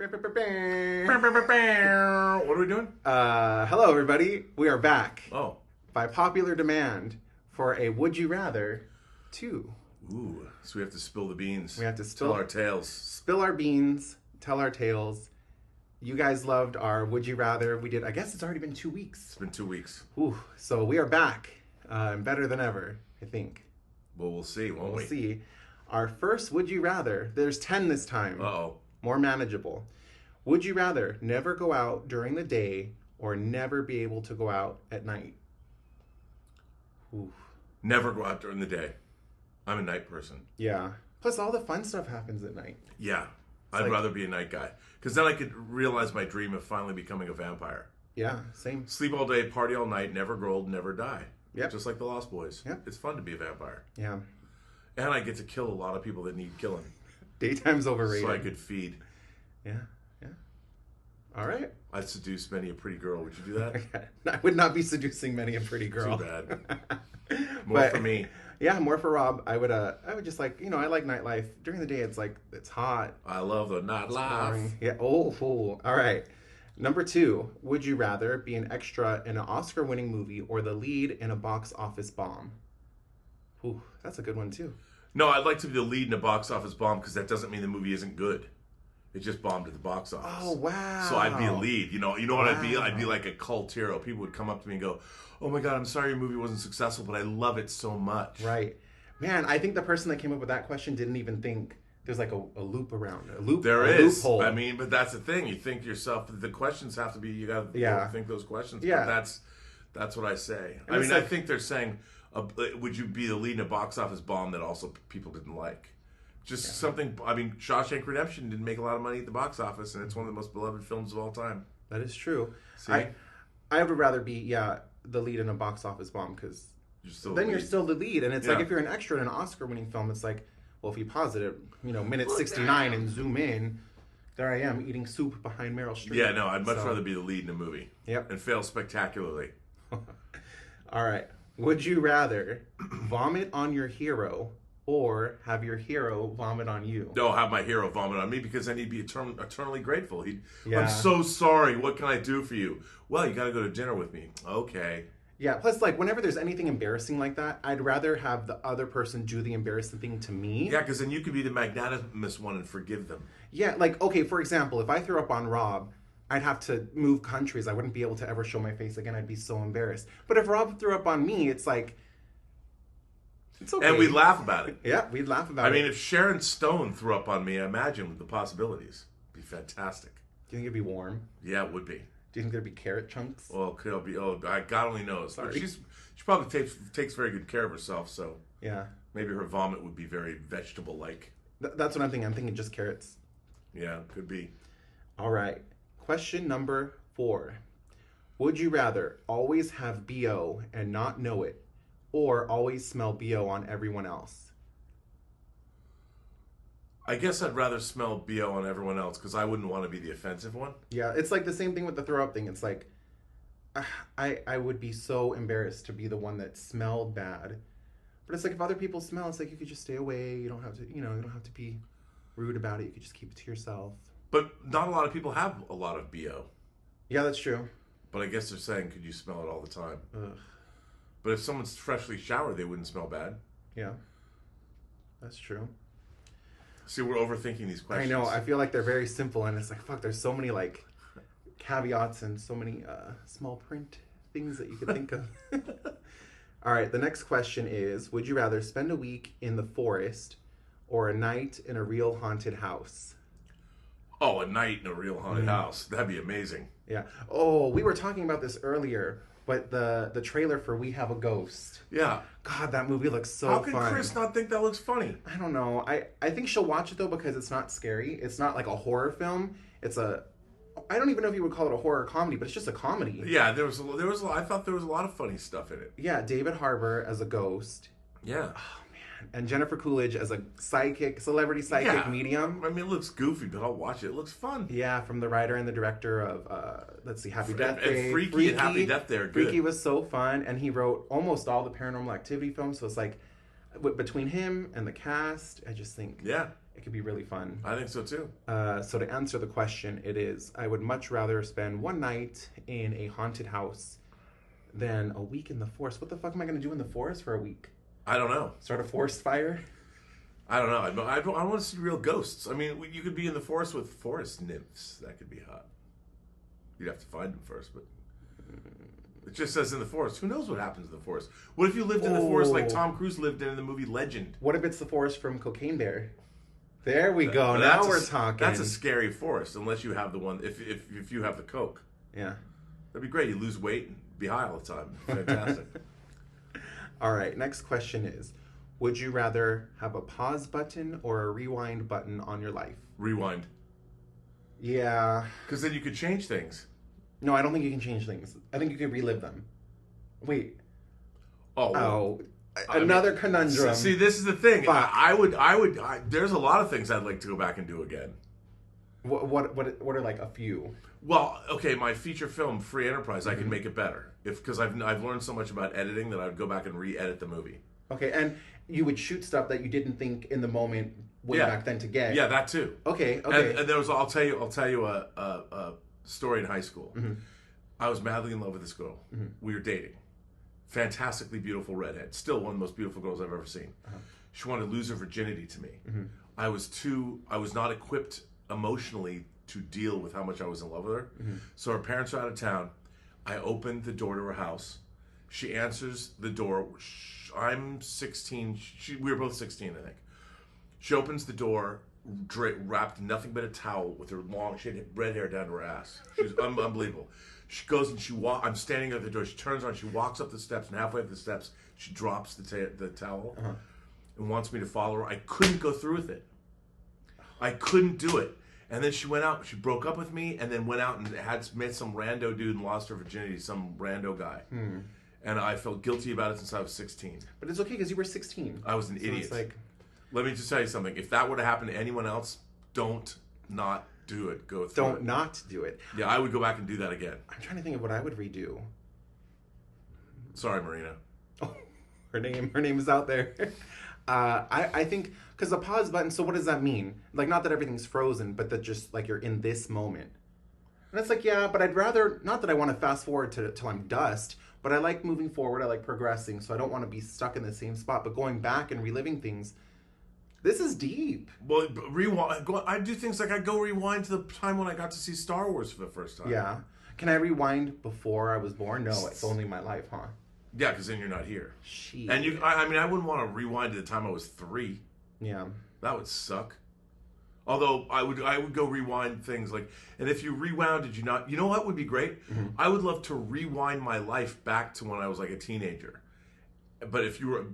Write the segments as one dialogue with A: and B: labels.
A: What are we doing?
B: Hello, everybody. We are back
A: Oh.
B: by popular demand for a Would You Rather 2.
A: Ooh. So we have to spill the beans.
B: We have to
A: tell our tales.
B: Spill our beans, tell our tales. You guys loved our Would You Rather. We did, I guess it's already been 2 weeks.
A: It's been 2 weeks.
B: Ooh, so we are back, and better than ever, I think.
A: Well, we'll see, won't we?
B: We'll see. Our first Would You Rather, there's 10 this time.
A: Uh-oh.
B: More manageable. Would you rather never go out during the day or never be able to go out at night? Ooh.
A: Never go out during the day. I'm a night person.
B: Yeah. Plus, all the fun stuff happens at night.
A: Yeah. I'd rather be a night guy. Because then I could realize my dream of finally becoming a vampire.
B: Yeah, same.
A: Sleep all day, party all night, never grow old, never die.
B: Yep.
A: Just like the Lost Boys.
B: Yep.
A: It's fun to be a vampire.
B: Yeah.
A: And I get to kill a lot of people that need killing.
B: Daytime's overrated.
A: So I could feed.
B: Yeah, yeah. All right.
A: I'd seduce many a pretty girl. Would you do that?
B: I would not be seducing many a pretty girl.
A: Too bad. More for me.
B: Yeah, more for Rob. I would just like, I like nightlife. During the day, it's hot.
A: I love the nightlife.
B: Yeah. Oh, fool. All right. Number 2. Would you rather be an extra in an Oscar-winning movie or the lead in a box office bomb? Ooh, that's a good one too.
A: No, I'd like to be the lead in a box office bomb because that doesn't mean the movie isn't good. It just bombed at the box office.
B: Oh, wow.
A: So I'd be a lead. You know what
B: Wow.
A: I'd be? I'd be like a cult hero. People would come up to me and go, "Oh my God, I'm sorry your movie wasn't successful, but I love it so much."
B: Right. Man, I think the person that came up with that question didn't even think there's like a loop around it. A loop.
A: There
B: a
A: is.
B: loophole.
A: I mean, but that's the thing. You think to yourself, the questions have to be, you got to think those questions.
B: Yeah.
A: But that's what I say.
B: And
A: I mean,
B: like,
A: I think they're saying, would you be the lead in a box office bomb that also people didn't like? Just something, I mean, Shawshank Redemption didn't make a lot of money at the box office, and it's one of the most beloved films of all time.
B: That is true.
A: See?
B: I would rather be, the lead in a box office bomb because you're still the lead. And it's like if you're an extra in an Oscar-winning film, it's like, well, if you pause it at, minute 69 and zoom in, there I am eating soup behind Meryl Streep.
A: Yeah, no, I'd much rather be the lead in a movie.
B: Yep.
A: And fail spectacularly.
B: All right. Would you rather vomit on your hero or have your hero vomit on you?
A: No, have my hero vomit on me because then he'd be eternally grateful.
B: Yeah.
A: I'm so sorry. What can I do for you? Well, you got to go to dinner with me. Okay.
B: Yeah, plus, like, whenever there's anything embarrassing like that, I'd rather have the other person do the embarrassing thing to me.
A: Yeah, because then you could be the magnanimous one and forgive them.
B: Yeah, like, okay, for example, if I threw up on Rob, I'd have to move countries. I wouldn't be able to ever show my face again. I'd be so embarrassed. But if Rob threw up on me, it's like, it's okay.
A: And we'd laugh about it.
B: Yeah, we'd laugh about it.
A: I mean, if Sharon Stone threw up on me, I imagine the possibilities. It'd be fantastic.
B: Do you think it'd be warm?
A: Yeah, it would be.
B: Do you think there'd be carrot chunks?
A: Well, it could be. God only knows.
B: Sorry.
A: But she probably takes very good care of herself, so
B: Yeah.
A: maybe her vomit would be very vegetable-like.
B: That's what I'm thinking. I'm thinking just carrots.
A: Yeah, could be.
B: All right. Question number 4. Would you rather always have BO and not know it, or always smell BO on everyone else?
A: I guess I'd rather smell BO on everyone else because I wouldn't want to be the offensive one.
B: Yeah, it's like the same thing with the throw up thing. It's like, I would be so embarrassed to be the one that smelled bad. But it's like if other people smell, it's like you could just stay away. You don't have to, you don't have to be rude about it. You could just keep it to yourself.
A: But not a lot of people have a lot of BO.
B: Yeah, that's true.
A: But I guess they're saying, could you smell it all the time?
B: Ugh.
A: But if someone's freshly showered, they wouldn't smell bad.
B: Yeah, that's true.
A: See, we're overthinking these questions.
B: I know. I feel like they're very simple, and it's like, fuck, there's so many, like, caveats and so many small print things that you could think of. All right, the next question is, would you rather spend a week in the forest or a night in a real haunted house?
A: Oh, a night in a real haunted house. That'd be amazing.
B: Yeah. Oh, we were talking about this earlier, but the trailer for We Have a Ghost.
A: Yeah.
B: God, that movie looks so
A: How
B: fun.
A: can Chris not think that looks funny?
B: I don't know. I think she'll watch it, though, because it's not scary. It's not like a horror film. I don't even know if you would call it a horror comedy, but it's just a comedy.
A: Yeah, I thought there was a lot of funny stuff in it.
B: Yeah, David Harbour as a ghost.
A: Yeah.
B: And Jennifer Coolidge as a celebrity psychic medium.
A: I mean, it looks goofy, but I'll watch it. It looks fun.
B: Yeah, from the writer and the director of, Happy Death Day.
A: And Freaky and Happy Death Day are good.
B: Freaky was so fun, and he wrote almost all the Paranormal Activity films, so it's like, between him and the cast, I just think...
A: Yeah.
B: It could be really fun.
A: I think so too.
B: So to answer the question, it is I would much rather spend one night in a haunted house than a week in the forest. What the fuck am I going to do in the forest for a week?
A: I don't know.
B: Start a forest fire?
A: I don't know. I want to see real ghosts. I mean, you could be in the forest with forest nymphs. That could be hot. You'd have to find them first, but it just says in the forest. Who knows what happens in the forest? What if you lived in the forest like Tom Cruise lived in the movie Legend?
B: What if it's the forest from Cocaine Bear? There we go. Now we're talking.
A: That's a scary forest, unless you have the one. If you have the coke,
B: yeah,
A: that'd be great. You lose weight and be high all the time. Fantastic.
B: All right. Next question is: would you rather have a pause button or a rewind button on your life?
A: Rewind.
B: Yeah.
A: Because then you could change things.
B: No, I don't think you can change things. I think you could relive them. Wait.
A: Oh. Well,
B: another conundrum.
A: See, this is the thing. There's a lot of things I'd like to go back and do again.
B: What are like a few?
A: Well, okay, my feature film, Free Enterprise, I can make it better because I've learned so much about editing that I would go back and re-edit the movie.
B: Okay, and you would shoot stuff that you didn't think in the moment way back then to get.
A: Yeah, that too.
B: Okay.
A: And there was I'll tell you a story in high school. Mm-hmm. I was madly in love with this girl. Mm-hmm. We were dating. Fantastically beautiful redhead. Still one of the most beautiful girls I've ever seen. Uh-huh. She wanted to lose her virginity to me. Mm-hmm. I was not equipped emotionally to deal with how much I was in love with her. Mm-hmm. So her parents are out of town. I opened the door to her house. She answers the door. I'm 16. We were both 16, I think. She opens the door, wrapped in nothing but a towel with her long, she had red hair down to her ass. She was unbelievable. She goes and I'm standing at the door. She turns around, she walks up the steps, and halfway up the steps, she drops the towel and wants me to follow her. I couldn't go through with it. I couldn't do it. And then she went out, she broke up with me, and then went out and met some rando dude and lost her virginity, some rando guy. And I felt guilty about it since I was 16.
B: But it's okay because you were 16.
A: I was an idiot.
B: It's like...
A: Let me just tell you something. If that were to happen to anyone else, don't not do it. Go through
B: Don't not do it.
A: Yeah, I would go back and do that again.
B: I'm trying to think of what I would redo.
A: Sorry, Marina.
B: Oh, her name is out there. I think, because the pause button, so what does that mean? Like, not that everything's frozen, but that just, like, you're in this moment. And it's like, yeah, but I'd rather, not that I want to fast forward till I'm dust, but I like moving forward, I like progressing, so I don't want to be stuck in the same spot, but going back and reliving things, this is deep.
A: Well, rewind. I do things like I go rewind to the time when I got to see Star Wars for the first time.
B: Yeah. Can I rewind before I was born? No, it's only my life, huh?
A: Yeah, because then you're not here.
B: Shit.
A: And I wouldn't want to rewind to the time I was 3.
B: Yeah.
A: That would suck. Although I would go rewind things like, and if you rewound, did you not? You know what would be great? Mm-hmm. I would love to rewind my life back to when I was like a teenager. But if you were,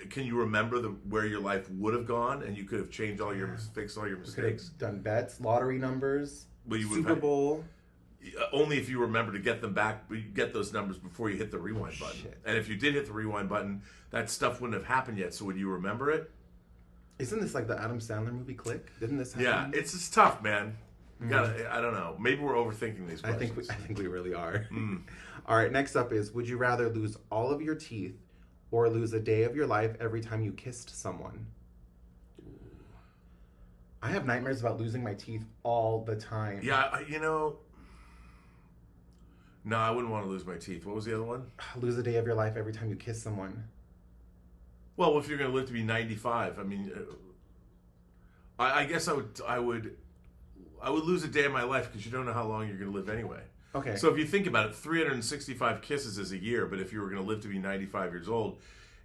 A: can you remember where your life would have gone, and you could have changed all your fixed all your mistakes?
B: Could have done bets, lottery numbers, Super Bowl.
A: Only if you remember to get them back, get those numbers before you hit the rewind button.
B: Shit.
A: And if you did hit the rewind button, that stuff wouldn't have happened yet. So would you remember it?
B: Isn't this like the Adam Sandler movie Click? Didn't this happen?
A: Yeah, it's just tough, man. You gotta, I don't know. Maybe we're overthinking these questions.
B: I think we really are. All right, next up is: would you rather lose all of your teeth or lose a day of your life every time you kissed someone? I have nightmares about losing my teeth all the time.
A: Yeah, no, I wouldn't want to lose my teeth. What was the other one?
B: Lose a day of your life every time you kiss someone.
A: Well, if you're going to live to be 95, I mean, I guess I would lose a day of my life because you don't know how long you're going to live anyway.
B: Okay.
A: So if you think about it, 365 kisses is a year, but if you were going to live to be 95 years old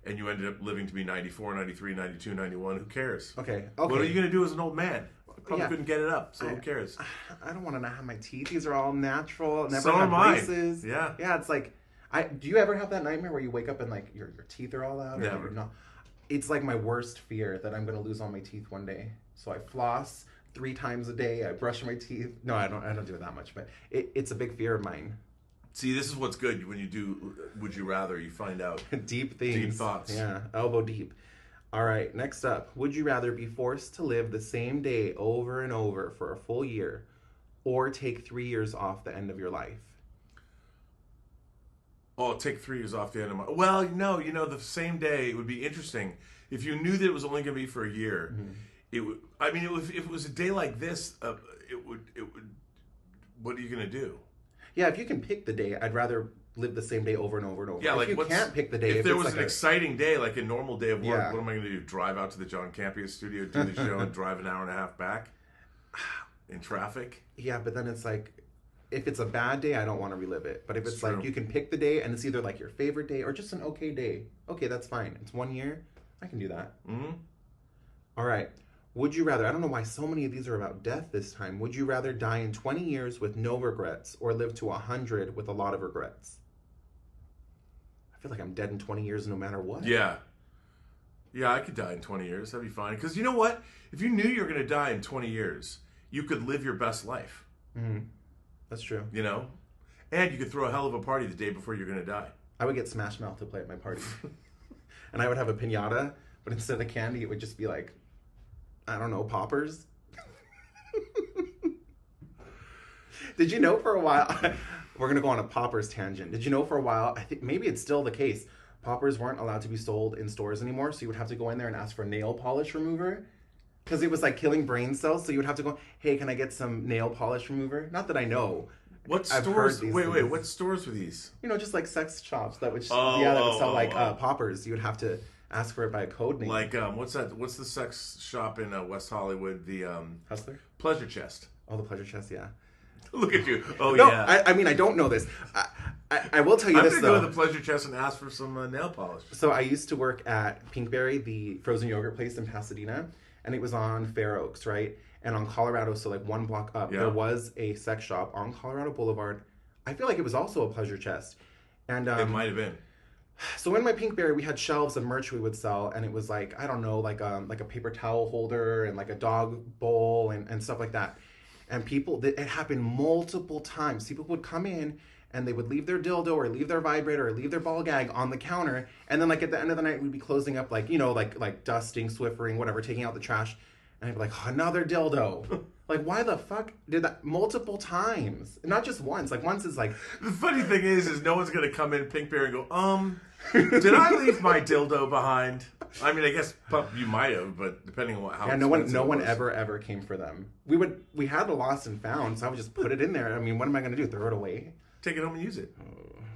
A: and you ended up living to be 94, 93, 92, 91, who cares?
B: Okay.
A: What are you going to do as an old man? Probably couldn't get it up, so who cares?
B: I don't want to not have my teeth. These are all natural. Never
A: so
B: had
A: am I.
B: braces.
A: Yeah.
B: Yeah, it's like, do you ever have that nightmare where you wake up and like your teeth are all out?
A: Never.
B: It's like my worst fear that I'm going to lose all my teeth one day. So I floss 3 times a day. I brush my teeth. No, I don't do it that much, but it's a big fear of mine.
A: See, this is what's good when you do Would You Rather, you find out
B: deep things.
A: Deep thoughts.
B: Yeah, elbow deep. All right, next up. Would you rather be forced to live the same day over and over for a full year or take 3 years off the end of your life?
A: Oh, take 3 years off the end of my... Well, no, the same day, it would be interesting. If you knew that it was only going to be for a year, it would. I mean, if it was a day like this, it would. What are you gonna do?
B: Yeah, if you can pick the day, I'd rather live the same day over and over and over.
A: Yeah,
B: if you can't pick the day,
A: if there was
B: like
A: an exciting day, like a normal day of work,
B: Yeah.
A: what am I going to do? Drive out to the John Campea studio, do the show, and drive an hour and a half back in traffic?
B: Yeah, but then it's like, if it's a bad day, I don't want to relive it. But if it's
A: true.
B: like you can pick the day and it's either like your favorite day or just an okay day, okay, that's fine. It's 1 year, I can do that.
A: Mm-hmm.
B: All right. Would you rather, I don't know why so many of these are about death this time. Would you rather die in 20 years with no regrets or live to 100 with a lot of regrets? I feel like I'm dead in 20 years no matter what.
A: Yeah. Yeah, I could die in 20 years. That'd be fine. Because you know what? If you knew you were going to die in 20 years, you could live your best life.
B: Mm-hmm. That's true.
A: You know? And you could throw a hell of a party the day before you're going to die.
B: I would get Smash Mouth to play at my party. And I would have a piñata, but instead of candy, it would just be like, I don't know, poppers. Did you know for a while, we're going to go on a poppers tangent. Did you know for a while, I think maybe it's still the case, poppers weren't allowed to be sold in stores anymore, so you would have to go in there and ask for a nail polish remover? Because it was like killing brain cells, so you would have to go, hey, can I get some nail polish remover? Not that I know.
A: What
B: I've
A: stores?
B: heard these
A: Wait,
B: things.
A: what stores were these?
B: You know, just like sex shops that would,
A: Oh,
B: that would sell like
A: oh.
B: poppers. You would have to ask for it by a code name.
A: Like, what's that? What's the sex shop in West Hollywood? The
B: Hustler?
A: Pleasure Chest.
B: Oh, the pleasure chest, yeah.
A: Look at you. Oh,
B: No,
A: yeah.
B: I mean, I don't know this. I will tell you
A: I'm
B: this,
A: going to go
B: though.
A: to the Pleasure Chest and ask for some nail polish.
B: So I used to work at Pinkberry, the frozen yogurt place in Pasadena, and it was on Fair Oaks, right? And on Colorado, so like one block up,
A: Yeah.
B: there was a sex shop on Colorado Boulevard. I feel like it was also a pleasure chest. And
A: It might have been.
B: so in my Pinkberry, we had shelves of merch we would sell, and it was like, I don't know, like a paper towel holder and like a dog bowl and stuff like that. And people, it happened multiple times. People would come in and they would leave their dildo or leave their vibrator or leave their ball gag on the counter. And then like at the end of the night, we'd be closing up like, you know, like dusting, Swiffering, whatever, taking out the trash. And I'd be like, oh, another dildo. Like, why the fuck did that multiple times? Not just once. Like once is like,
A: The funny thing is no one's going to come in Pinkberry and go, did I leave my dildo behind? I mean, I guess you might have, but depending on how
B: yeah,
A: expensive
B: no
A: it
B: one
A: was.
B: ever came for them. We had the lost and found, so I would just put it in there. I mean, what am I going to do? Throw it away?
A: Take it home and use it.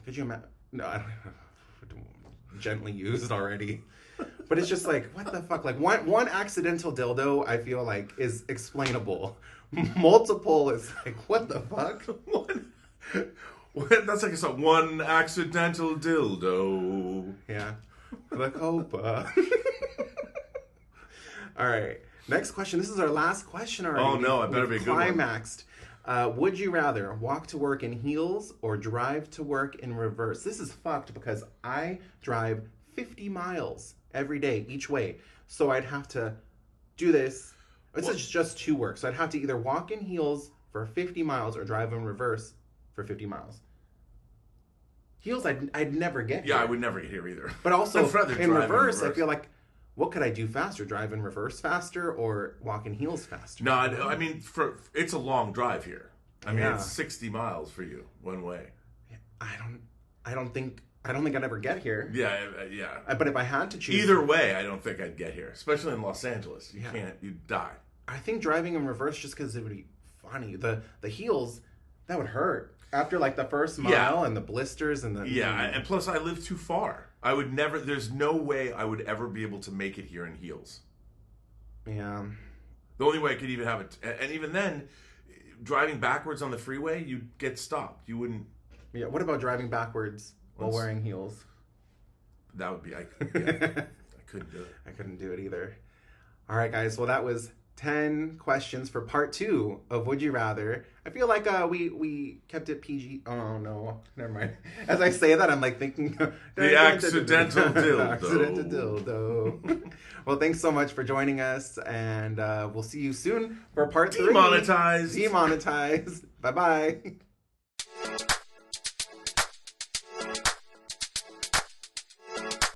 B: Could you imagine? No, I don't. Gently used already. But it's just like, what the fuck? Like one accidental dildo, I feel like is explainable. Multiple is like, what the fuck?
A: That's like a song. One accidental dildo.
B: Yeah. La Copa. All right. Next question. This is our last question already.
A: Oh, no, it better be a good one.
B: Climaxed. Would you rather walk to work in heels or drive to work in reverse? This is fucked because I drive 50 miles every day each way. So I'd have to do this. This is just to work. So I'd have to either walk in heels for 50 miles or drive in reverse for 50 miles. Heels, I'd never get here.
A: Yeah, I would never get here either.
B: But also,
A: I'd rather
B: in
A: drive
B: reverse, I feel like, what could I do faster? Drive in reverse faster or walk in heels faster?
A: No, I mean, it's a long drive here. I mean,
B: Yeah.
A: it's 60 miles for you one way.
B: I don't think I'd ever get here.
A: Yeah.
B: But if I had to choose,
A: Either way, I don't think I'd get here, especially in Los Angeles. You can't. You'd die.
B: I think driving in reverse just because it would be funny. The heels, that would hurt after like the first mile and the blisters and the
A: And plus, I live too far. I would never. There's no way I would ever be able to make it here in heels.
B: Yeah.
A: The only way I could even have it, and even then, driving backwards on the freeway, you'd get stopped. You wouldn't.
B: Yeah. What about driving backwards while wearing heels?
A: That would be. I couldn't do it.
B: I couldn't do it either. All right, guys. Well, that was 10 questions for part 2 of Would You Rather. I feel like we kept it PG. Oh, no. Never mind. As I say that, I'm like thinking...
A: The accidental dildo.
B: Accidental dildo. Well, thanks so much for joining us, and we'll see you soon for part 3.
A: Demonetized.
B: Demonetized. Bye-bye.